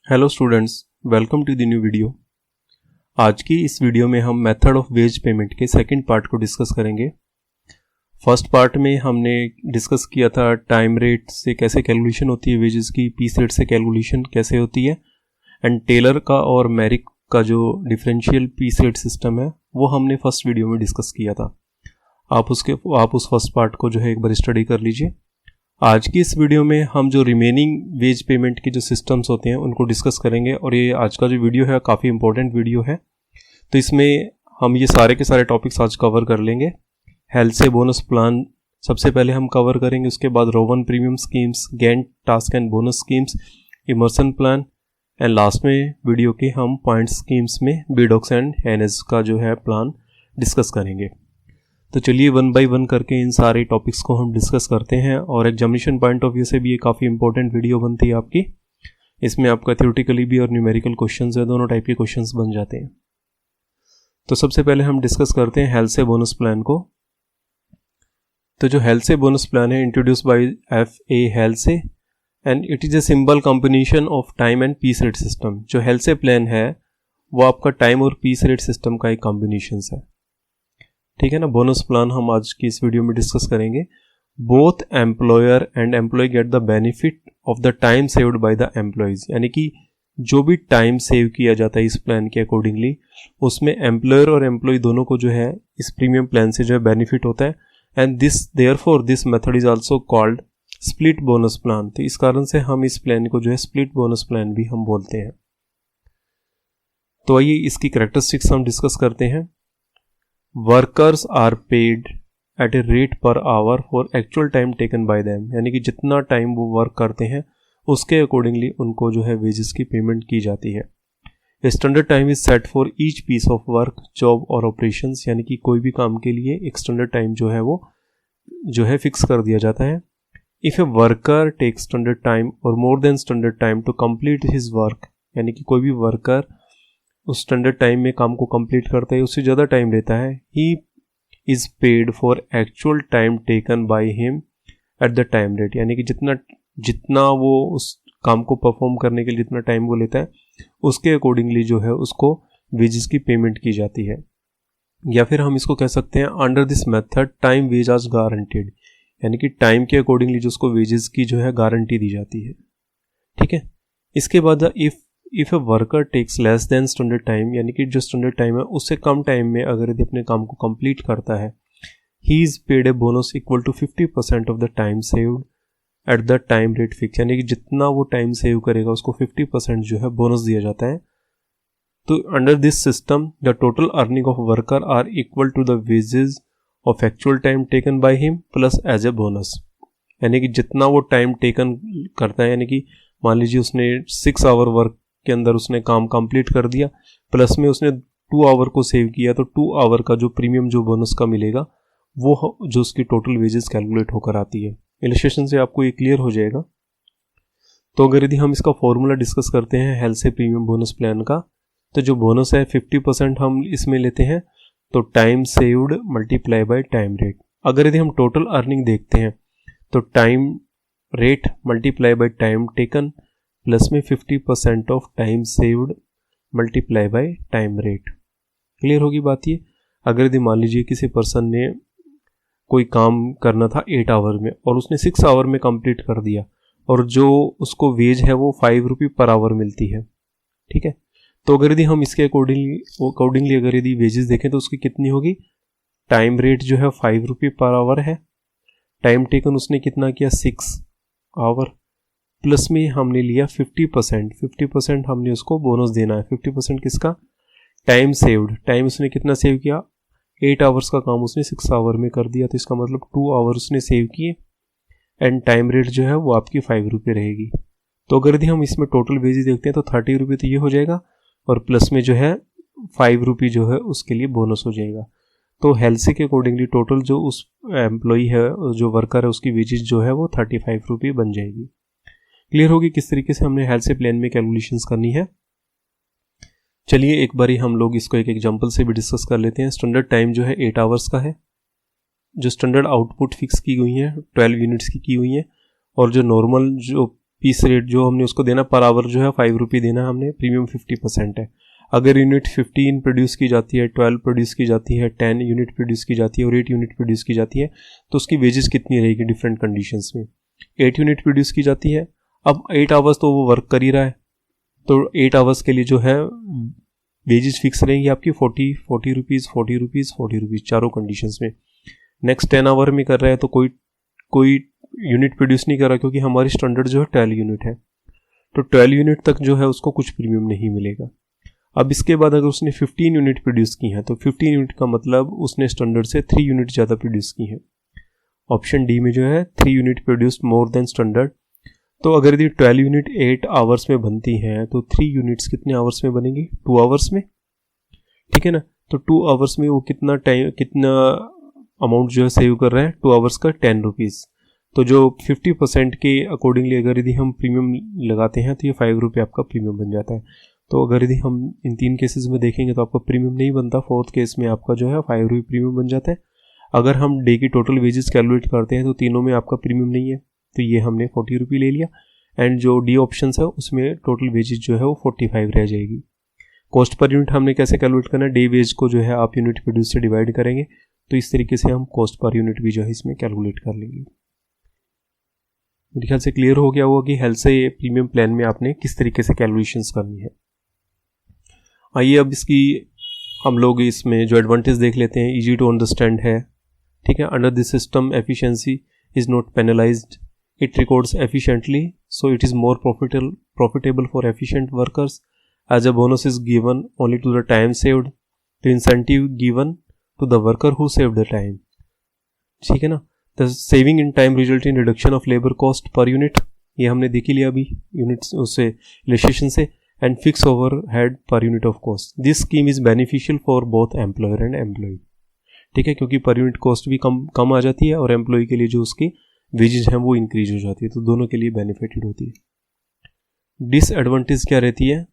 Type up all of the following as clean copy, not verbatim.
Hello students, welcome to the new video. आज की इस वीडियो में हम मेथड ऑफ वेज पेमेंट के सेकंड पार्ट को डिस्कस करेंगे। फर्स्ट पार्ट में हमने डिस्कस किया था टाइम रेट से कैसे कैलकुलेशन होती है वेजेस की, पीस रेट से कैलकुलेशन कैसे होती है, एंड टेलर का और मैरिक का जो डिफरेंशियल पीस रेट सिस्टम है वो हमने फर्स्ट वीडियो में डिस्कस किया था। आप उस फर्स्ट पार्ट को जो है एक बार स्टडी कर लीजिए। आज की इस वीडियो में हम जो रिमेनिंग वेज पेमेंट के जो सिस्टम्स होते हैं उनको डिस्कस करेंगे, और ये आज का जो वीडियो है काफ़ी इंपॉर्टेंट वीडियो है। तो इसमें हम ये सारे के सारे टॉपिक्स आज कवर कर लेंगे। हेल्थ से बोनस प्लान सबसे पहले हम कवर करेंगे, उसके बाद Rowan premium schemes, Gantt task and bonus schemes, Emerson plan, and last में वीडियो के हम पॉइंट स्कीम्स में बीडॉक्स एंड एनएस का जो है प्लान डिस्कस करेंगे। तो चलिए वन बाय वन करके इन सारे टॉपिक्स को हम डिस्कस करते हैं, और एग्जामिनेशन पॉइंट ऑफ व्यू से भी ये काफ़ी इंपॉर्टेंट वीडियो बनती है आपकी। इसमें आपका थ्योरेटिकली भी और न्यूमेरिकल क्वेश्चंस है, दोनों टाइप के क्वेश्चंस बन जाते हैं। तो सबसे पहले हम डिस्कस करते हैं हेल्थ से बोनस प्लान को। तो जो हेल्थ से बोनस प्लान है introduce by FA Halsey, and it is a simple combination of time and piece rate system. जो हेल्थ से प्लान है वो आपका टाइम और पीस रेट सिस्टम का एक कॉम्बिनेशन है, ठीक है ना। बोनस प्लान हम आज की इस वीडियो में डिस्कस करेंगे। Both employer and employee get the benefit of the time saved by the employees, यानी कि जो भी टाइम सेव किया जाता है इस प्लान के अकॉर्डिंगली, उसमें एम्प्लॉयर और एम्प्लॉय दोनों को जो है इस प्रीमियम प्लान से जो है बेनिफिट होता है। And therefore this method is also called split bonus plan. तो इस कारण से हम इस प्लान को जो है स्प्लिट बोनस प्लान भी हम बोलते हैं। तो आइए इसकी कैरेक्टरिस्टिक्स हम डिस्कस करते हैं। Workers are paid at a rate per hour for actual time taken by them, यानी कि जितना टाइम वो वर्क करते हैं उसके अकॉर्डिंगली उनको जो है वेजेस की पेमेंट की जाती है। Standard time is set for each piece of work, job और ऑपरेशंस, यानी कि कोई भी काम के लिए एक स्टैंडर्ड टाइम जो है वो जो है फिक्स कर दिया जाता है। If a worker take standard time और more than standard time to complete his work, यानी कि कोई भी वर्कर उस स्टैंडर्ड टाइम में काम को कंप्लीट करता है, उससे ज़्यादा टाइम लेता है, he is paid for actual time taken by him at the time rate, यानी कि जितना वो उस काम को परफॉर्म करने के लिए जितना टाइम वो लेता है उसके अकॉर्डिंगली जो है उसको वेजेस की पेमेंट की जाती है। या फिर हम इसको कह सकते हैं under this method time wage is guaranteed, यानी कि टाइम के अकॉर्डिंगली जो उसको वेजेस की जो है गारंटी दी जाती है, ठीक है। इसके बाद if a worker takes less than standard time, यानी कि जो स्टैंडर्ड टाइम है उससे कम टाइम में अगर यदि अपने काम को कंप्लीट करता है, he is paid a bonus equal to 50% of the time saved at the time rate fix, यानी कि जितना वो टाइम सेव करेगा उसको 50% जो है बोनस दिया जाता है। तो under this system the total earning of worker are equal to the wages of actual time taken by him plus as a bonus, यानी कि जितना वो टाइम टेकन करता है, यानी कि मान लीजिए उसने 6 आवर वर्क के अंदर उसने काम कंप्लीट कर दिया, प्लस में उसने 2 आवर को सेव किया, तो 2 आवर का जो प्रीमियम जो बोनस का मिलेगा वो जो उसकी टोटल वेजेस कैलकुलेट होकर आती है। इलस्ट्रेशन से आपको ये क्लियर हो जाएगा। तो अगर यदि हम इसका फॉर्मूला डिस्कस करते हैं हेल्थ से प्रीमियम बोनस प्लान का, तो जो बोनस है 50% हम इसमें लेते हैं, तो time saved multiply by time rate. अगर यदि हम टोटल अर्निंग देखते हैं तो time rate multiply by time taken plus में 50% of time saved multiply by time rate. Clear होगी बात ये। अगर यदि मान लीजिए किसी पर्सन ने कोई काम करना था 8 आवर में और उसने 6 आवर में कंप्लीट कर दिया, और जो उसको वेज है वो 5 रुपये पर आवर मिलती है, ठीक है। तो अगर यदि हम इसके अकॉर्डिंगली अगर यदि वेजेस देखें तो उसकी कितनी होगी, टाइम रेट जो है 5 रुपये पर आवर है, टाइम टेकन उसने कितना किया 6 आवर, प्लस में हमने लिया 50% हमने उसको बोनस देना है। 50% किसका, टाइम सेव्ड, टाइम उसने कितना सेव किया, 8 आवर्स का काम उसने 6 आवर में कर दिया, तो इसका मतलब 2 आवर उसने सेव किए, एंड टाइम रेट जो है वो आपकी 5 रुपये रहेगी। तो अगर यदि हम इसमें टोटल वेजेस देखते हैं तो 30 रुपये तो ये हो जाएगा, और प्लस में जो है 5 रुपये जो है उसके लिए बोनस हो जाएगा। तो हेल्थ के अकॉर्डिंगली टोटल जो उस एम्प्लॉई है, जो वर्कर है, उसकी वेजेस जो है वो 35 रुपये बन जाएगी। क्लियर होगी किस तरीके से हमने हेल्थ से प्लान में कैलकुलेशंस करनी है। चलिए एक बारी हम लोग इसको एक एग्जांपल से भी डिस्कस कर लेते हैं। स्टैंडर्ड टाइम जो है 8 आवर्स का है, जो स्टैंडर्ड आउटपुट फिक्स की हुई है 12 यूनिट्स की हुई है, और जो नॉर्मल जो पीस रेट जो हमने उसको देना पर आवर जो है 5 रुपये देना हमने, प्रीमियम 50% है। अगर यूनिट 15 प्रोड्यूस की जाती है, 12 प्रोड्यूस की जाती है, 10 यूनिट प्रोड्यूस की जाती है और 8 यूनिट प्रोड्यूस की जाती है, तो उसकी वेजेस कितनी रहेगी डिफरेंट कंडीशंस में। 8 यूनिट प्रोड्यूस की जाती है, अब 8 आवर्स तो वो वर्क कर ही रहा है, तो 8 आवर्स के लिए जो है वेजेस फिक्स रहेंगी आपकी 40 रुपीज़, 40 रुपीज़, 40 रुपीज़, चारों कंडीशंस में। नेक्स्ट 10 आवर में कर रहा है तो कोई यूनिट प्रोड्यूस नहीं कर रहा, क्योंकि हमारी स्टैंडर्ड जो है 12 यूनिट है, तो 12 यूनिट तक जो है उसको कुछ प्रीमियम नहीं मिलेगा। अब इसके बाद अगर उसने 15 यूनिट प्रोड्यूस की हैं तो 15 यूनिट का मतलब उसने स्टैंडर्ड से 3 यूनिट ज़्यादा प्रोड्यूस की हैं। ऑप्शन डी में जो है 3 यूनिट प्रोड्यूस्ड मोर देन स्टैंडर्ड। तो अगर यदि 12 यूनिट 8 आवर्स में बनती हैं तो 3 यूनिट्स कितने आवर्स में बनेंगी, 2 आवर्स में, ठीक है ना। तो 2 आवर्स में वो कितना अमाउंट जो है सेव कर रहा है, 2 आवर्स का 10 रुपीज़। तो जो 50% के अकॉर्डिंगली अगर यदि हम प्रीमियम लगाते हैं तो ये 5 रुपये आपका प्रीमियम बन जाता है। तो अगर यदि हम इन 3 केसेस में देखेंगे तो आपका प्रीमियम नहीं बनता, 4th केस में आपका जो है 5 रुपये प्रीमियम बन जाता है। अगर हम डे की टोटल वेजेस कैलकुलेट करते हैं तो तीनों में आपका प्रीमियम नहीं है, तो ये हमने 40 रुपये ले लिया। एंड जो डी ऑप्शन है उसमें टोटल वेजेस जो है वो 45 रह जाएगी। कॉस्ट पर यूनिट हमने कैसे कैलकुलेट करना है, डे वेज को जो है आप यूनिट प्रोड्यूस से डिवाइड करेंगे, तो इस तरीके से हम कॉस्ट पर यूनिट भी जो है इसमें कैलकुलेट कर लेंगे। मेरे ख्याल से क्लियर हो गया होगा कि हेल्थ से प्रीमियम प्लान में आपने किस तरीके से कैलकुलेशंस करनी है। आइए अब इसकी हम लोग इसमें जो एडवांटेज देख लेते हैं, इजी टू अंडरस्टैंड है, ठीक है। Under this system efficiency is not penalised, it records efficiently, so it is more profitable for efficient workers, as a bonus is given only to the time saved, the incentive given to the worker who saved the time, ठीक है ना। The saving in time result in reduction of labour cost per unit, ये हमने देख ही लिया अभी units उससे illustration से, and fix overhead per unit of cost. This scheme is beneficial for both employer and employee, ठीक है, क्योंकि पर यूनिट कॉस्ट भी कम आ जाती है और एम्प्लॉय के लिए जो उसकी वेजेज हैं वो इंक्रीज हो जाती है, तो दोनों के लिए बेनिफिटेड होती है। डिसएडवांटेज क्या रहती है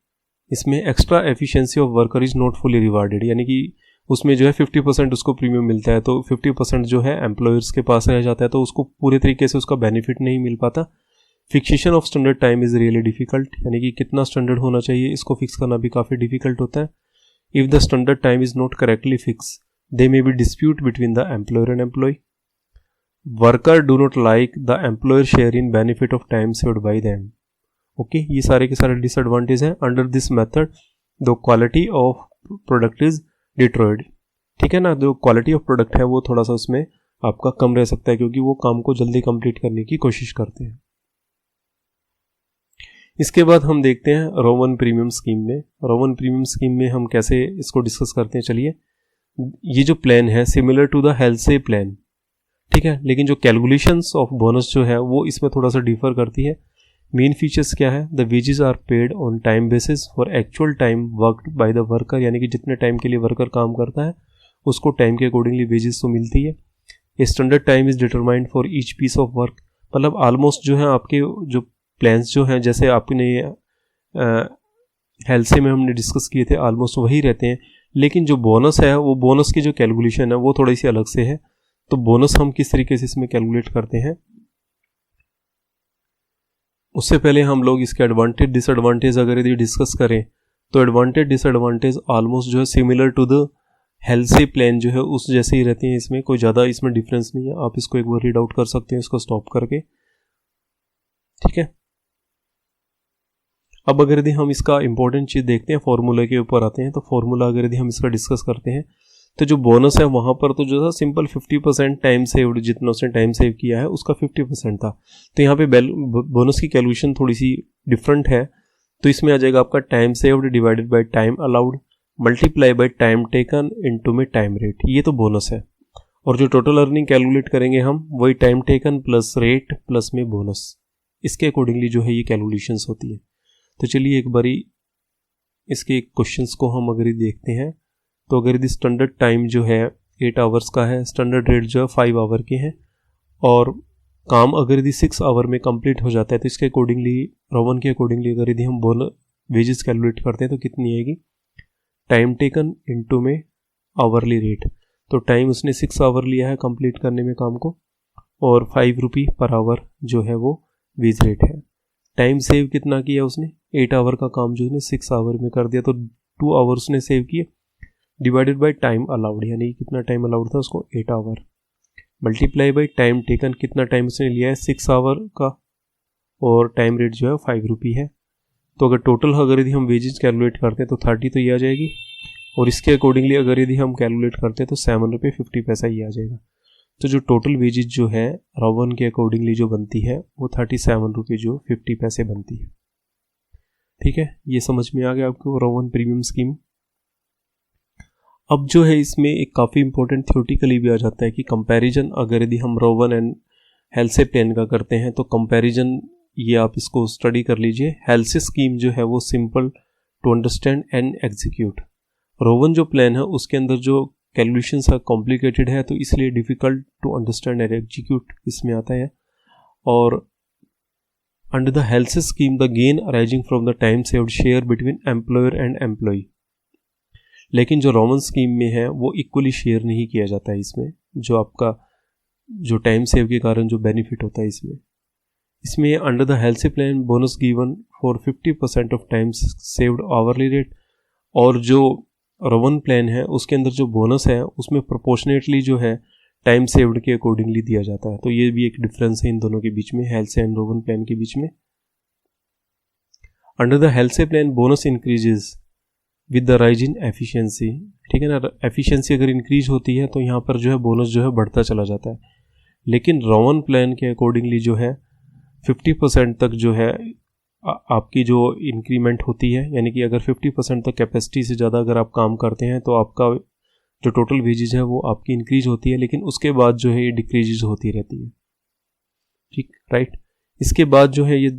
इसमें, extra efficiency of worker is not fully rewarded, यानी कि उसमें जो है 50% उसको प्रीमियम मिलता है, तो 50% जो है एम्प्लॉयर्स के पास रह जाता है, तो उसको पूरे तरीके से उसका बेनिफिट नहीं मिल पाता। Fixation of standard time is really difficult, यानी कि कितना स्टैंडर्ड होना चाहिए इसको फिक्स करना भी काफ़ी डिफिकल्ट होता है। If the standard time is not correctly fix, they may be dispute between the employer and employ. Worker do not like the employer share in benefit of time saved by them. Okay, ये सारे के सारे disadvantage हैं। Under this method the quality of product is destroyed, ठीक है ना, जो quality of product है वो थोड़ा सा उसमें आपका कम रह सकता है, क्योंकि वो काम को जल्दी कंप्लीट करने की कोशिश करते हैं। इसके बाद हम देखते हैं रोमन प्रीमियम स्कीम में। रोमन प्रीमियम स्कीम में हम कैसे इसको डिस्कस करते हैं, चलिए। ये जो प्लान है सिमिलर टू द हेल्थ से प्लान, ठीक है, लेकिन जो कैलकुलेशंस ऑफ बोनस जो है वो इसमें थोड़ा सा डिफर करती है। मेन फीचर्स क्या है, the wages are paid on time basis for actual time worked by the worker, यानी कि जितने टाइम के लिए वर्कर काम करता है उसको टाइम के अकॉर्डिंगली वेजेस तो मिलती है। Standard time is determined for each piece of work, मतलब ऑलमोस्ट जो है आपके जो प्लान्स जो हैं, जैसे आपने हेल्थ से में हमने डिस्कस किए थे, ऑलमोस्ट वही रहते हैं, लेकिन जो बोनस है वो बोनस की जो कैलकुलेशन है वो थोड़ी सी अलग से है। तो बोनस हम किस तरीके से इसमें कैलकुलेट करते हैं, उससे पहले हम लोग इसके एडवांटेज डिसएडवांटेज अगर यदि डिस्कस करें तो एडवांटेज डिसएडवांटेज ऑलमोस्ट जो है सिमिलर टू द हेल्थ से प्लान जो है उस जैसे ही रहते हैं, इसमें कोई ज़्यादा इसमें डिफरेंस नहीं है। आप इसको एक बार रीड आउट कर सकते हैं इसको स्टॉप करके, ठीक है। अब अगर यदि हम इसका इंपॉर्टेंट चीज़ देखते हैं, फॉर्मूला के ऊपर आते हैं, तो फॉर्मूला अगर यदि हम इसका डिस्कस करते हैं तो जो बोनस है वहाँ पर तो जो था सिंपल 50% टाइम सेव्ड, जितना उसने टाइम सेव किया है उसका 50% था। तो यहाँ पे बोनस की कैलकुलेशन थोड़ी सी डिफरेंट है, तो इसमें आ जाएगा आपका time saved divided by time allowed multiply by time taken into में टाइम रेट, ये तो बोनस है। और जो टोटल अर्निंग कैलकुलेट करेंगे हम वही time taken plus rate plus में बोनस, इसके अकॉर्डिंगली जो है ये कैलकुलेशंस होती है। तो चलिए एक बारी इसके क्वेश्चंस को हम अगर देखते हैं, तो अगर यदि स्टैंडर्ड टाइम जो है 8 आवर्स का है, स्टैंडर्ड रेट जो है 5 आवर के हैं, और काम अगर यदि 6 आवर में कंप्लीट हो जाता है, तो इसके अकॉर्डिंगली रोमन के अकॉर्डिंगली अगर यदि हम बोनस वेजेस कैलकुलेट करते हैं तो कितनी आएगी, टाइम टेकन इनटू में आवरली रेट। तो टाइम उसने 6 आवर लिया है कंप्लीट करने में काम को, और 5 रुपये पर आवर जो है वो वेज रेट है। टाइम सेव कितना किया उसने, 8 आवर का काम जो है 6 आवर में कर दिया, तो 2 आवर उसने सेव किए, डिवाइडेड बाय टाइम अलाउड, यानी कितना टाइम अलाउड था उसको, 8 hour, multiply by time taken, कितना टाइम उसने लिया है 6 आवर का, और टाइम रेट जो है 5 रुपी है। तो अगर टोटल अगर यदि हम वेजेस कैलकुलेट करते हैं तो 30 तो ये आ जाएगी, और इसके अकॉर्डिंगली अगर यदि हम कैलकुलेट करते हैं तो 7 रुपये 50 पैसा ये आ जाएगा। तो जो टोटल वेजेस जो है रोवन के अकॉर्डिंगली जो बनती है वो 37 रुपये जो 50 पैसे बनती है। ठीक है, ये समझ में आ गया आपको रोवन प्रीमियम स्कीम। अब जो है इसमें एक काफ़ी इंपॉर्टेंट थ्योरेटिकली भी आ जाता है कि कंपैरिजन अगर यदि हम रोवन एंड हेल्से प्लान का करते हैं तो कंपैरिजन, ये आप इसको स्टडी कर लीजिए। हेल्से स्कीम जो है वो simple to understand and execute, Rowan जो प्लान है उसके अंदर जो कैलकुलेशंस है कॉम्प्लिकेटेड है, तो इसलिए difficult to understand and execute इसमें आता है। और under the Halsey scheme the gain arising from the time saved share between employer and employee, लेकिन जो रोवन स्कीम में है वो इक्वली शेयर नहीं किया जाता है इसमें, जो आपका जो टाइम सेव के कारण जो बेनिफिट होता है इसमें under the हेल्से plan bonus given for 50% of time saved hourly rate, और जो रोवन प्लान है उसके अंदर जो बोनस है उसमें प्रोपोर्शनेटली जो है टाइम सेव्ड के अकॉर्डिंगली दिया जाता है। तो ये भी एक डिफरेंस है इन दोनों के बीच में, हेल्से एंड रोवन प्लान के बीच में। Under the हेल्से plan bonus increases with the rise in efficiency, ठीक है ना, एफिशिएंसी अगर इंक्रीज होती है तो यहाँ पर जो है बोनस जो है बढ़ता चला जाता है। लेकिन रोवन प्लान के अकॉर्डिंगली जो है 50% तक जो है आपकी जो इंक्रीमेंट होती है, यानी कि अगर 50% तक कैपेसिटी से ज़्यादा अगर आप काम करते हैं तो आपका जो टोटल वेजेज है वो आपकी इंक्रीज होती है, लेकिन उसके बाद जो है ये डिक्रीजेज होती रहती है। ठीक, राइट। इसके बाद जो है ये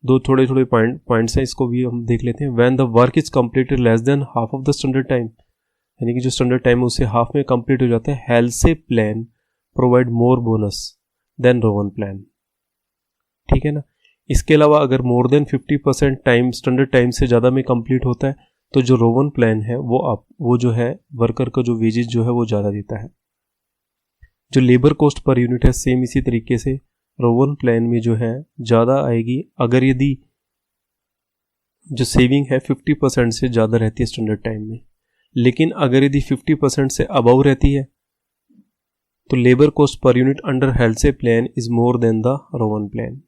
दो थोड़े थोड़े पॉइंट्स हैं, इसको भी हम देख लेते हैं। When the work is completed less than half of the standard time, यानी कि जो स्टैंडर्ड टाइम है उससे हाफ में कंप्लीट हो जाता है, Halsey plan provide more bonus than Rowan plan. ठीक है ना। इसके अलावा अगर more than 50% time standard time से ज़्यादा में कंप्लीट होता है तो जो रोवन प्लान है वो जो है वर्कर का जो वेजेज जो है वो ज़्यादा देता है। जो लेबर कॉस्ट पर यूनिट है सेम इसी तरीके से रोवन प्लान में जो है ज़्यादा आएगी अगर यदि जो सेविंग है 50% से ज़्यादा रहती है स्टैंडर्ड टाइम में, लेकिन अगर यदि 50% से अबव रहती है तो labour cost per unit under हेल्से plan is more than the Rowan plan.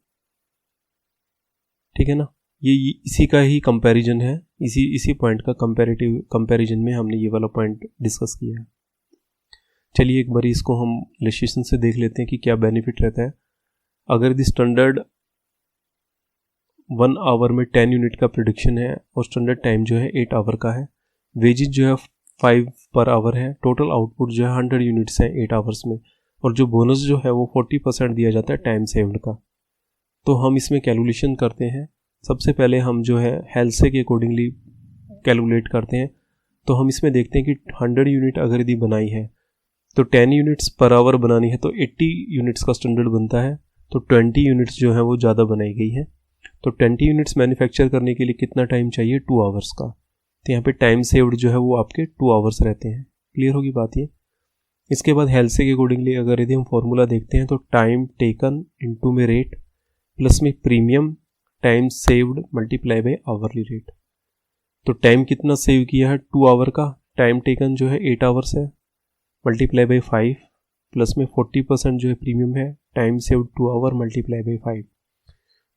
ठीक है ना, ये इसी का ही कंपैरिजन है, इसी पॉइंट का कंपैरिजन में हमने ये वाला पॉइंट डिस्कस किया है। चलिए एक बार इसको हम इलस्ट्रेशन से देख लेते हैं कि क्या बेनिफिट रहता है। अगर द स्टैंडर्ड 1 आवर में 10 यूनिट का प्रोडक्शन है और स्टैंडर्ड टाइम जो है 8 आवर का है, वेजेज जो है 5 पर आवर है, टोटल आउटपुट जो है 100 यूनिट्स है 8 आवर्स में, और जो बोनस जो है वो 40% दिया जाता है टाइम सेव्ड का। तो हम इसमें कैलकुलेशन करते हैं। सबसे पहले हम जो है हेल्से के अकॉर्डिंगली कैलकुलेट करते हैं। तो हम इसमें देखते हैं कि 100 यूनिट अगर यदि बनाई है तो 10 यूनिट्स पर आवर बनानी है तो 80 यूनिट्स का स्टैंडर्ड बनता है, तो 20 यूनिट्स जो है वो ज़्यादा बनाई गई है। तो 20 यूनिट्स मैन्युफैक्चर करने के लिए कितना टाइम चाहिए, 2 आवर्स का। तो यहाँ पे टाइम सेव्ड जो है वो आपके 2 आवर्स रहते हैं। क्लियर होगी बात ये। इसके बाद हेल्से के अकॉर्डिंगली अगर यदि हम फॉर्मूला देखते हैं तो टाइम टेकन इनटू में रेट प्लस में premium time saved multiply by hourly rate. तो टाइम कितना सेव किया है 2 आवर का, टाइम टेकन जो है 8 आवर्स है, मल्टीप्लाई बाय 5 प्लस में 40% जो है प्रीमियम है, time saved 2 hour multiply by 5।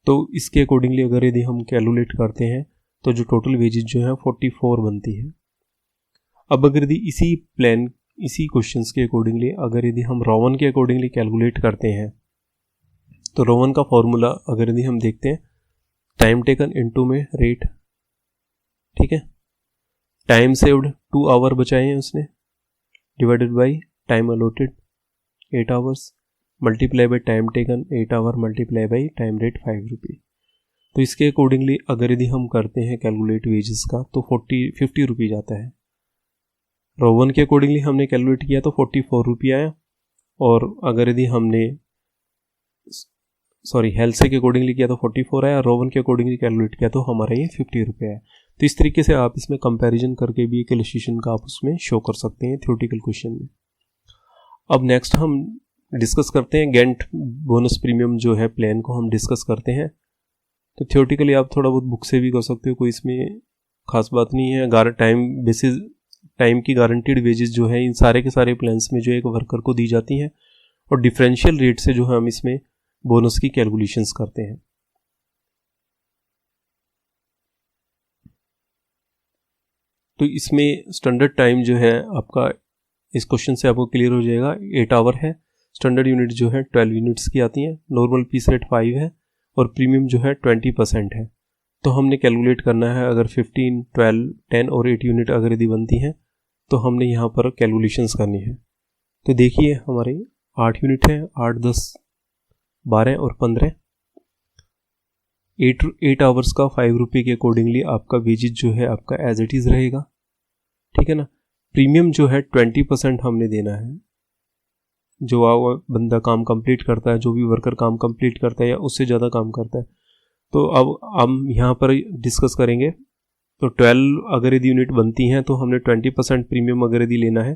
तो इसके अकॉर्डिंगली अगर यदि हम कैलकुलेट करते हैं तो जो टोटल वेजेज जो है 44 बनती है। अब अगर यदि इसी क्वेश्चंस के अकॉर्डिंगली अगर यदि हम रोवन के अकॉर्डिंगली कैलकुलेट करते हैं तो रोवन का फॉर्मूला अगर यदि हम देखते हैं टाइम टेकन इनटू में रेट, ठीक है, टाइम सेव्ड 2 आवर बचाए हैं उसने divided by time allotted 8 hours multiply by time taken 8 hour multiply by time rate 5 रुपये। तो इसके अकॉर्डिंगली अगर यदि हम करते हैं कैलकुलेट वेजेस का तो 50 रुपये जाता है। रोवन के अकॉर्डिंगली हमने कैलकुलेट किया तो 44 रुपये आया, और अगर यदि हमने हेल्से के अकॉर्डिंगली किया तो 44 आया, रोवन के अकॉर्डिंगली कैलकुलेट किया तो हमारा ये 50 रुपये है। तो इस तरीके से आप इसमें कंपैरिजन करके भी एक इलस्ट्रेशन का आप उसमें शो कर सकते हैं थ्योरेटिकल क्वेश्चन में। अब नेक्स्ट हम डिस्कस करते हैं गेंट बोनस प्रीमियम जो है प्लान को हम डिस्कस करते हैं। तो थियोरेटिकली आप थोड़ा बहुत बुक से भी कर सकते हो, कोई इसमें खास बात नहीं है। टाइम की गारंटीड वेजेस जो है इन सारे के सारे प्लान्स में जो एक वर्कर को दी जाती हैं, और डिफरेंशियल रेट से जो है हम इसमें बोनस की कैलकुलेशंस करते हैं। तो इसमें स्टैंडर्ड टाइम जो है आपका, इस क्वेश्चन से आपको क्लियर हो जाएगा, 8 आवर है। स्टैंडर्ड यूनिट जो है 12 यूनिट्स की आती हैं। नॉर्मल पीस रेट 5 है और प्रीमियम जो है 20% है। तो हमने कैलकुलेट करना है, अगर 15, 12, 10 और 8 यूनिट अगर यदि बनती हैं तो हमने यहाँ पर कैलकुलेशंस करनी है। तो देखिए हमारे 8 यूनिट है, 8, 10, 12 और 15। 8 आवर्स का 5 रुपये के अकॉर्डिंगली आपका वेजेज जो है आपका एज इट इज़ रहेगा, ठीक है ना। प्रीमियम जो है 20% हमने देना है। जो बंदा काम कंप्लीट करता है, जो भी वर्कर काम कंप्लीट करता है या उससे ज़्यादा काम करता है। तो अब हम यहाँ पर डिस्कस करेंगे। तो 12 अगर यदि यूनिट बनती हैं तो हमने 20% प्रीमियम अगर यदि लेना है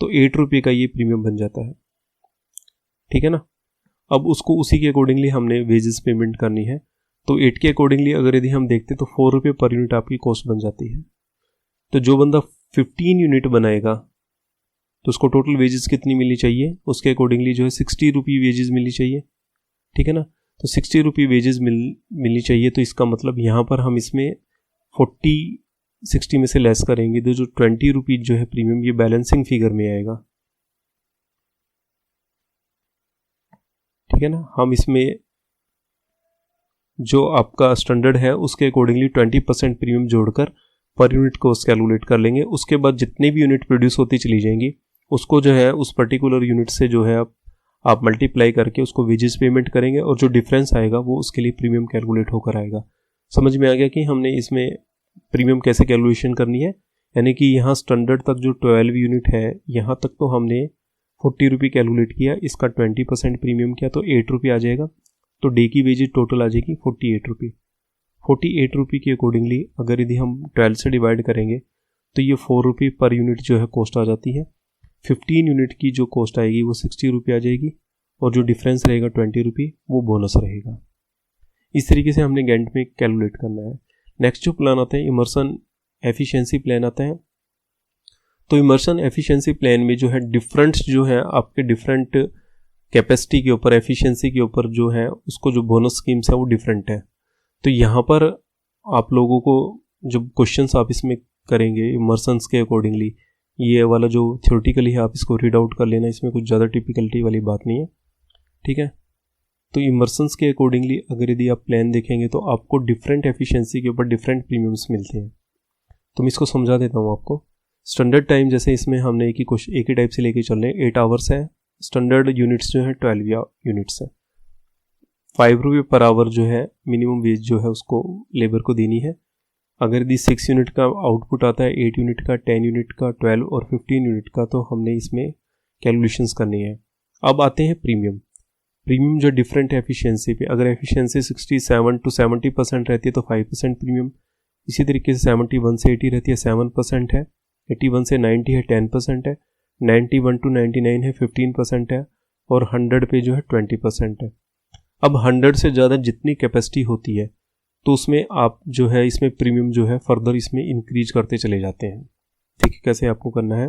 तो 8 रुपये का ये प्रीमियम बन जाता है, ठीक है ना। अब उसको उसी के अकॉर्डिंगली हमने वेजेस पेमेंट करनी है। तो 8 के अकॉर्डिंगली अगर यदि हम देखते तो 4 रुपये पर यूनिट आपकी कॉस्ट बन जाती है। तो जो बंदा 15 यूनिट बनाएगा तो उसको टोटल वेजेस कितनी मिलनी चाहिए, उसके अकॉर्डिंगली जो है 60 रुपये वेजेस मिलनी चाहिए, ठीक है ना। तो 60 रुपये वेजेस मिलनी चाहिए। तो इसका मतलब यहाँ पर हम इसमें 60 में से लेस करेंगे तो जो 20 रुपीज जो है प्रीमियम, ये बैलेंसिंग फिगर में आएगा, ठीक है ना। हम इसमें जो आपका स्टैंडर्ड है उसके अकॉर्डिंगली 20% प्रीमियम जोड़कर पर यूनिट कॉस्ट कैलकुलेट कर लेंगे। उसके बाद जितनी भी यूनिट प्रोड्यूस होती चली जाएंगी उसको जो है उस पर्टिकुलर यूनिट से जो है आप मल्टीप्लाई करके उसको वेजेस पेमेंट करेंगे, और जो डिफरेंस आएगा वो उसके लिए प्रीमियम कैलकुलेट होकर आएगा। समझ में आ गया कि हमने इसमें प्रीमियम कैसे कैलकुलेशन करनी है। यानी कि यहाँ स्टैंडर्ड तक जो 12 यूनिट है यहाँ तक तो हमने 40 रुपये कैलकुलेट किया, इसका 20% प्रीमियम किया तो 8 रुपये आ जाएगा। तो डे की वेजेज टोटल आ जाएगी 48 रुपये। 48 रुपये के अकॉर्डिंगली अगर यदि हम 12 से डिवाइड करेंगे तो ये 4 रुपये पर यूनिट जो है कॉस्ट आ जाती है। 15 यूनिट की जो कॉस्ट आएगी वो 60 रुपये आ जाएगी, और जो डिफरेंस रहेगा 20 रुपये वो बोनस रहेगा। इस तरीके से हमने गैंट में कैलकुलेट करना है। नेक्स्ट जो प्लान आता है इमर्सन एफिशिएंसी प्लान आता है। तो इमर्सन एफिशिएंसी प्लान में जो है डिफरेंट जो है आपके डिफरेंट कैपेसिटी के ऊपर, एफिशिएंसी के ऊपर जो है उसको जो बोनस स्कीम्स है वो डिफरेंट है। तो यहाँ पर आप लोगों को जब क्वेश्चंस आप इसमें करेंगे इमर्सन्स के अकॉर्डिंगली, ये वाला जो थ्योरेटिकली है आप इसको रीड आउट कर लेना, इसमें कुछ ज़्यादा टिपिकलिटी वाली बात नहीं है, ठीक है। तो इमर्सन्स के अकॉर्डिंगली अगर यदि आप प्लान देखेंगे तो आपको डिफरेंट एफिशिएंसी के ऊपर डिफरेंट प्रीमियम्स मिलते हैं। तो मैं इसको समझा देता हूँ आपको। स्टैंडर्ड टाइम जैसे इसमें हमने एक ही टाइप से लेके चल रहे हैं, 8 आवर्स है। स्टैंडर्ड यूनिट्स जो है 12 यूनिट्स है। 5 रुपये पर आवर जो है मिनिमम वेज जो है उसको लेबर को देनी है। अगर यदि 6 यूनिट का आउटपुट आता है, 8 यूनिट का, 10 यूनिट का, 12 और 15 यूनिट का, तो हमने इसमें कैलकुलेशंस करनी है। अब आते हैं प्रीमियम। प्रीमियम जो डिफरेंट एफिशिएंसी पे, अगर एफिशिएंसी 67 to 70% रहती है तो 5% प्रीमियम। इसी तरीके से 71 से 80 रहती है 7% है, 81 से 90 है 10% है, 91 to 99 है 15% है, और 100 पे जो है 20% है। अब 100 से ज़्यादा जितनी कैपेसिटी होती है तो उसमें आप जो है इसमें प्रीमियम जो है फर्दर इसमें इंक्रीज करते चले जाते हैं, ठीक है। कैसे आपको करना है,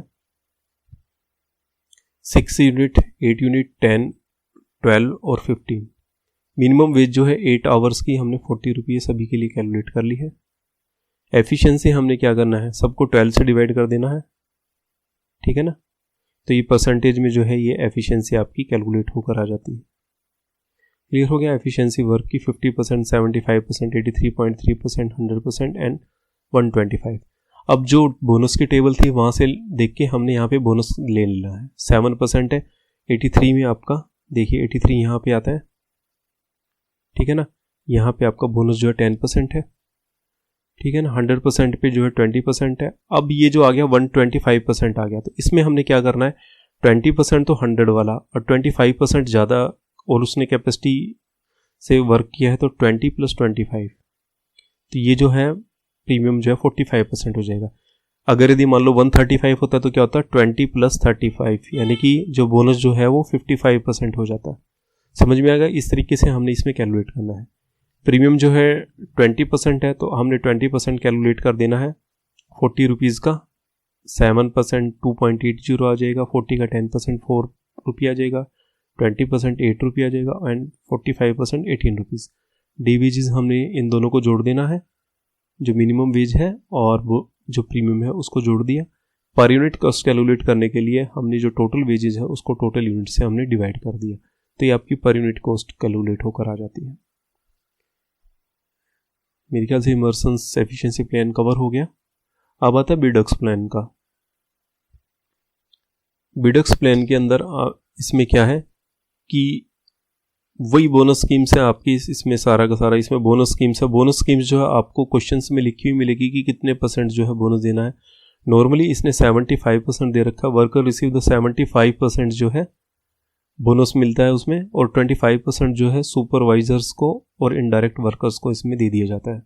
6 यूनिट, 8 यूनिट, 10, 12 और 15। मिनिमम वेज जो है 8 आवर्स की हमने 40 रुपये सभी के लिए कैलकुलेट कर ली है। एफिशिएंसी हमने क्या करना है, सबको 12 से डिवाइड कर देना है, ठीक है ना। तो ये परसेंटेज में जो है ये एफिशिएंसी आपकी कैलकुलेट होकर आ जाती है। क्लियर हो गया। एफिशिएंसी वर्क की 50%, 75%, 83.3%, 100% एंड 125। अब जो बोनस की टेबल थी वहाँ से देख के हमने यहाँ पे बोनस ले लेना है। 7% है 83 में आपका, देखिए 83 यहाँ पे आता है, ठीक है ना। यहाँ पे आपका बोनस जो है 10% है, ठीक है ना। 100% पे जो है 20% है। अब ये जो आ गया 125% आ गया, तो इसमें हमने क्या करना है, 20% तो 100 वाला और 25% ज़्यादा, और उसने कैपेसिटी से वर्क किया है तो 20 + 25, तो ये जो है प्रीमियम जो है 45% हो जाएगा। अगर यदि मान लो 135 होता है तो क्या होता है 20 + 35, यानी कि जो बोनस जो है वो 55% हो जाता है। समझ में आएगा। इस तरीके से हमने इसमें कैलकुलेट करना है। प्रीमियम जो है 20% है, तो हमने 20% कैलकुलेट कर देना है। 40 रुपीज़ का 7% 2.80 आ जाएगा, 40 का 10% 4 रुपये आ जाएगा, 20% 8 रुपये आ जाएगा एंड 45% 18 रुपीज़। डे वेजेस हमने इन दोनों को जोड़ देना है, जो मिनिमम वेज है और वो जो प्रीमियम है उसको जोड़ दिया। पर यूनिट कॉस्ट कैलकुलेट करने के लिए हमने जो टोटल वेजेस है उसको टोटल यूनिट से हमने डिवाइड कर दिया, तो ये आपकी पर यूनिट कॉस्ट कैलकुलेट होकर आ जाती है। मेरे ख्याल से इमर्सन्स एफिशिएंसी प्लान कवर हो गया। अब आता है बिडक्स प्लान का। बिडक्स प्लान के अंदर इसमें क्या है कि वही बोनस स्कीम्स है आपकी, इसमें सारा का सारा इसमें बोनस स्कीम्स है। बोनस स्कीम्स जो है आपको क्वेश्चंस में लिखी हुई मिलेगी कि कितने % जो है बोनस देना है। नॉर्मली इसने 75% दे रखा है, वर्कर रिसीव द 75% जो है बोनस मिलता है उसमें, और 25% जो है सुपरवाइजर्स को और इनडायरेक्ट वर्कर्स को इसमें दे दिया जाता है।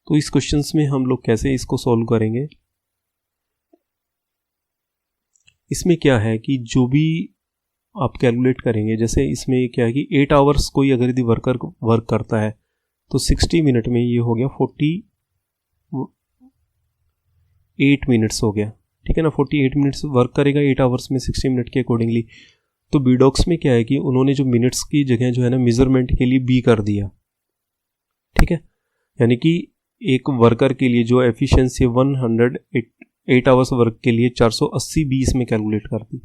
तो इस क्वेश्चंस में हम लोग कैसे इसको सॉल्व करेंगे, इसमें क्या है कि जो भी आप कैलकुलेट करेंगे, जैसे इसमें क्या है कि 8 आवर्स कोई अगर यदि वर्कर वर्क करता है तो 60 मिनट में ये हो गया 48 मिनट्स हो गया, ठीक है ना। 48 मिनट्स वर्क करेगा 8 आवर्स में 60 मिनट के अकॉर्डिंगली। तो बीडॉक्स में क्या है कि उन्होंने जो मिनट्स की जगह जो है ना मेजरमेंट के लिए बी कर दिया, ठीक है। यानी कि एक वर्कर के लिए जो एफिशिएंसी 108 आवर्स वर्क के लिए 480 बी इसमें कैलकुलेट कर दी।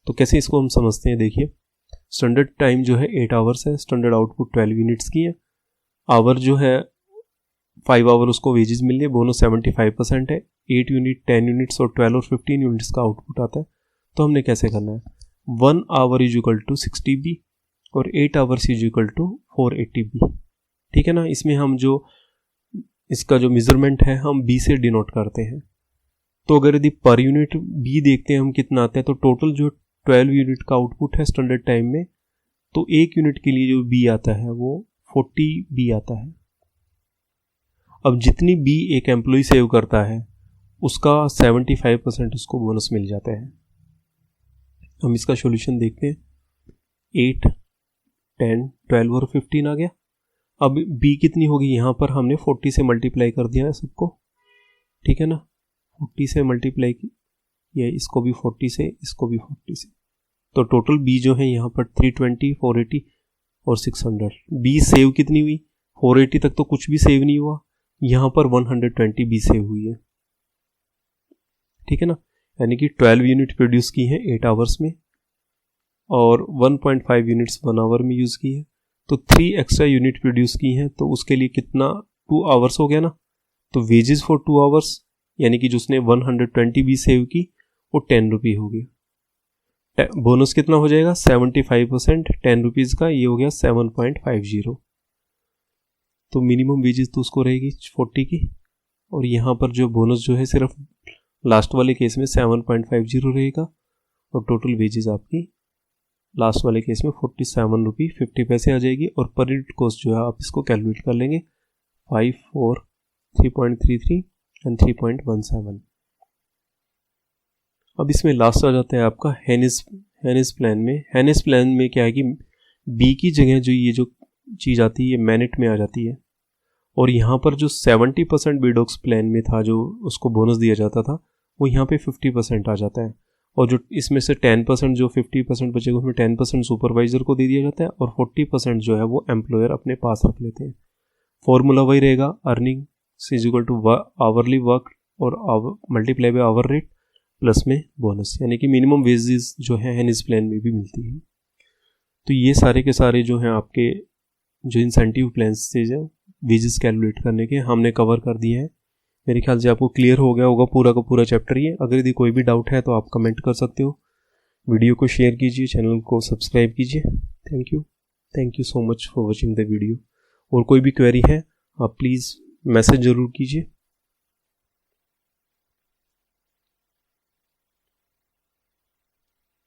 तो कैसे इसको हम समझते हैं, देखिए स्टैंडर्ड टाइम जो है 8 आवर्स है, स्टैंडर्ड आउटपुट 12 यूनिट्स की है, आवर जो है 5 आवर उसको वेजेस मिल रही है, बोनस 75% है, 8 यूनिट 10 यूनिट्स और 12 और 15 यूनिट्स का आउटपुट आता है। तो हमने कैसे करना है, 1 आवर इज इक्वल टू 60 बी और 8 आवर्स इज इक्वल टू 480 बी, ठीक है ना। इसमें हम जो इसका जो मेजरमेंट है हम बी से डिनोट करते हैं। तो अगर यदि पर यूनिट बी देखते हैं हम कितना आता है, तो टोटल जो 12 यूनिट का आउटपुट है स्टैंडर्ड टाइम में, तो एक यूनिट के लिए जो बी आता है वो 40 बी आता है। अब जितनी बी एक एम्प्लॉय सेव करता है उसका 75% उसको बोनस मिल जाता है। हम इसका सॉल्यूशन देखते हैं। 8, 10, 12 और 15 आ गया। अब बी कितनी होगी, यहाँ पर हमने 40 से मल्टीप्लाई कर दिया है सबको, ठीक है ना। 40 से मल्टीप्लाई की, ये इसको भी 40 से, इसको भी 40 से, तो टोटल बी जो है यहाँ पर 320, 480 और 600। बी सेव कितनी हुई, 480 तक तो कुछ भी सेव नहीं हुआ, यहाँ पर 120 बी सेव हुई है, ठीक है ना। यानी कि 12 यूनिट प्रोड्यूस की है 8 आवर्स में और 1.5 यूनिट्स 1 आवर में यूज़ की है, तो 3 एक्स्ट्रा यूनिट प्रोड्यूस की हैं, तो उसके लिए कितना 2 आवर्स हो गया ना। तो वेजेस फॉर 2 आवर्स यानी कि जिसने 120 बी सेव की वो 10 रुपये हो गया। बोनस कितना हो जाएगा 75% 10 रुपीज़ का, ये हो गया 7.50। तो मिनिमम वेजेस तो उसको रहेगी 40 की, और यहाँ पर जो बोनस जो है सिर्फ लास्ट वाले केस में 7.50 रहेगा, और टोटल वेजेस आपकी लास्ट वाले केस में 47 रुपये 50 पैसे आ जाएगी। और पर यूनिट कॉस्ट जो है आप इसको कैलकुलेट कर लेंगे 5, 4, 3.33 एंड 3.17। अब इसमें लास्ट आ जाता है आपका हैनिस प्लान में। हैनिस प्लान में क्या है कि बी की जगह जो ये जो चीज़ आती है ये मैनेट में आ जाती है, और यहाँ पर जो 70% बीडॉक्स प्लान में था जो उसको बोनस दिया जाता था वो यहाँ पे 50% आ जाता है, और जो इसमें से 10% जो 50% बचेगा उसमें 10% सुपरवाइजर को दे दिया जाता है और 40% जो है वो एम्प्लॉयर अपने पास रख लेते हैं। फॉर्मूला वही रहेगा, earning is equal to hourly work और multiply by hour rate plus में बोनस, यानी कि मिनिमम वेजेस जो है इस प्लान में भी मिलती है। तो ये सारे के सारे जो हैं आपके जो इंसेंटिव प्लान्स से जो वेजेस कैलकुलेट करने के हमने कवर कर दिए हैं। मेरे ख्याल से आपको क्लियर हो गया होगा पूरा का पूरा चैप्टर ये। अगर यदि कोई भी डाउट है तो आप कमेंट कर सकते हो। वीडियो को शेयर कीजिए, चैनल को सब्सक्राइब कीजिए। Thank you so much for watching the video. और कोई भी क्वेरी है आप प्लीज़ मैसेज ज़रूर कीजिए।